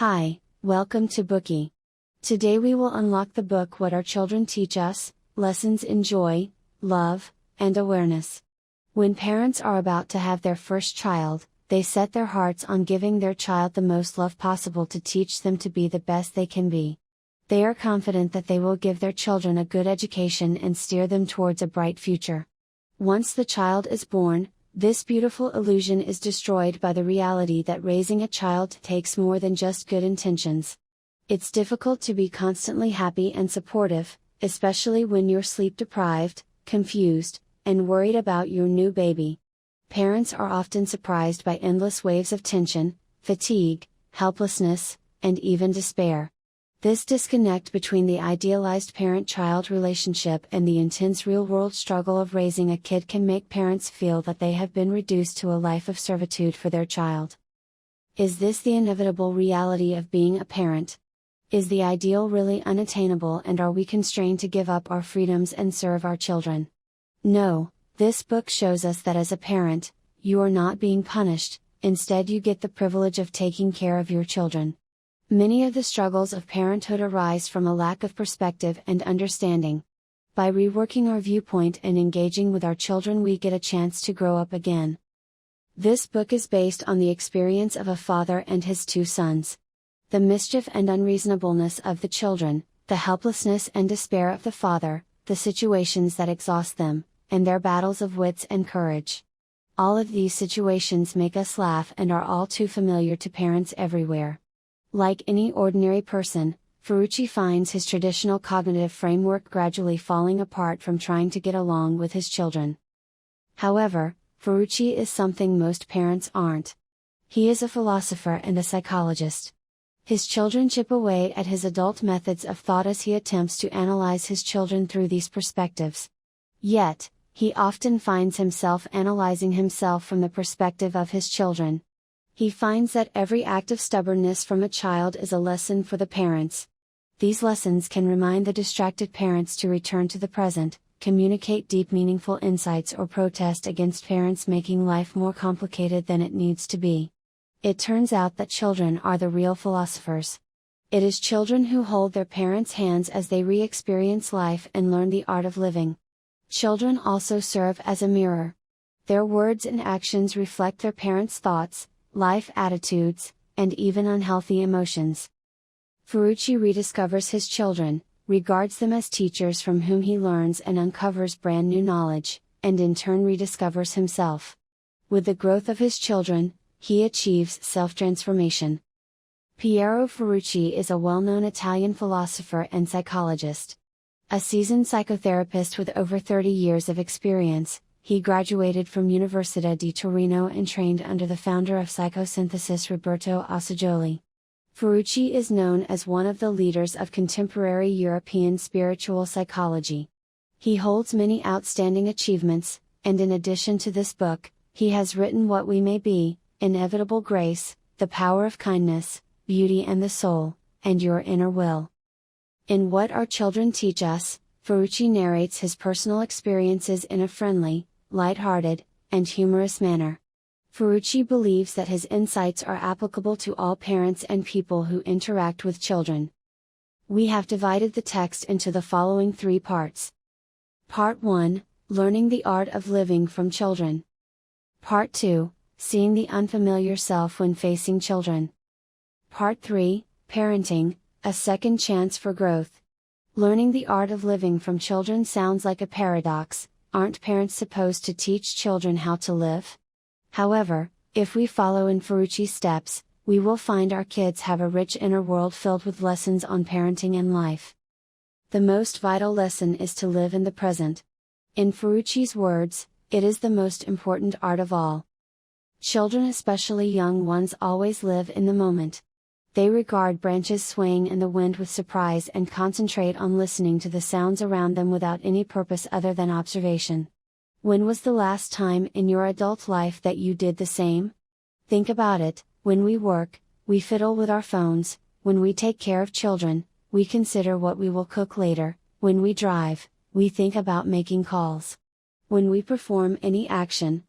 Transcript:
Hi, welcome to Bookie. Today we will unlock the book What Our Children Teach Us, Lessons in Joy, Love, and Awareness. When parents are about to have their first child, they set their hearts on giving their child the most love possible to teach them to be the best they can be. They are confident that they will give their children a good education and steer them towards a bright future. Once the child is born, this beautiful illusion is destroyed by the reality that raising a child takes more than just good intentions. It's difficult to be constantly happy and supportive, especially when you're sleep deprived, confused, and worried about your new baby. Parents are often surprised by endless waves of tension, fatigue, helplessness, and even despair. This disconnect between the idealized parent-child relationship and the intense real-world struggle of raising a kid can make parents feel that they have been reduced to a life of servitude for their child. Is this the inevitable reality of being a parent? Is the ideal really unattainable, and are we constrained to give up our freedoms and serve our children? No, this book shows us that as a parent, you are not being punished, instead you get the privilege of taking care of your children. Many of the struggles of parenthood arise from a lack of perspective and understanding. By reworking our viewpoint and engaging with our children, we get a chance to grow up again. This book is based on the experience of a father and his two sons. The mischief and unreasonableness of the children, the helplessness and despair of the father, the situations that exhaust them, and their battles of wits and courage. All of these situations make us laugh and are all too familiar to parents everywhere. Like any ordinary person, Ferrucci finds his traditional cognitive framework gradually falling apart from trying to get along with his children. However, Ferrucci is something most parents aren't. He is a philosopher and a psychologist. His children chip away at his adult methods of thought as he attempts to analyze his children through these perspectives. Yet, he often finds himself analyzing himself from the perspective of his children. He finds that every act of stubbornness from a child is a lesson for the parents. These lessons can remind the distracted parents to return to the present, communicate deep meaningful insights, or protest against parents making life more complicated than it needs to be. It turns out that children are the real philosophers. It is children who hold their parents' hands as they re-experience life and learn the art of living. Children also serve as a mirror. Their words and actions reflect their parents' thoughts, life attitudes, and even unhealthy emotions. Ferrucci rediscovers his children, regards them as teachers from whom he learns and uncovers brand new knowledge, and in turn rediscovers himself. With the growth of his children, he achieves self-transformation. Piero Ferrucci is a well-known Italian philosopher and psychologist. A seasoned psychotherapist with over 30 years of experience, he graduated from Università di Torino and trained under the founder of psychosynthesis Roberto Assagioli. Ferrucci is known as one of the leaders of contemporary European spiritual psychology. He holds many outstanding achievements, and in addition to this book, he has written What We May Be, Inevitable Grace, The Power of Kindness, Beauty and the Soul, and Your Inner Will. In What Our Children Teach Us, Ferrucci narrates his personal experiences in a friendly, light-hearted, and humorous manner. Ferrucci believes that his insights are applicable to all parents and people who interact with children. We have divided the text into the following 3 parts. Part 1, Learning the Art of Living from Children. Part 2, Seeing the Unfamiliar Self when Facing Children. Part 3, Parenting, A Second Chance for Growth. Learning the art of living from children sounds like a paradox. Aren't parents supposed to teach children how to live? However, if we follow in Ferrucci's steps, we will find our kids have a rich inner world filled with lessons on parenting and life. The most vital lesson is to live in the present. In Ferrucci's words, it is the most important art of all. Children, especially young ones, always live in the moment. They regard branches swaying in the wind with surprise and concentrate on listening to the sounds around them without any purpose other than observation. When was the last time in your adult life that you did the same? Think about it. When we work, we fiddle with our phones. When we take care of children, we consider what we will cook later. When we drive, we think about making calls. When we perform any action,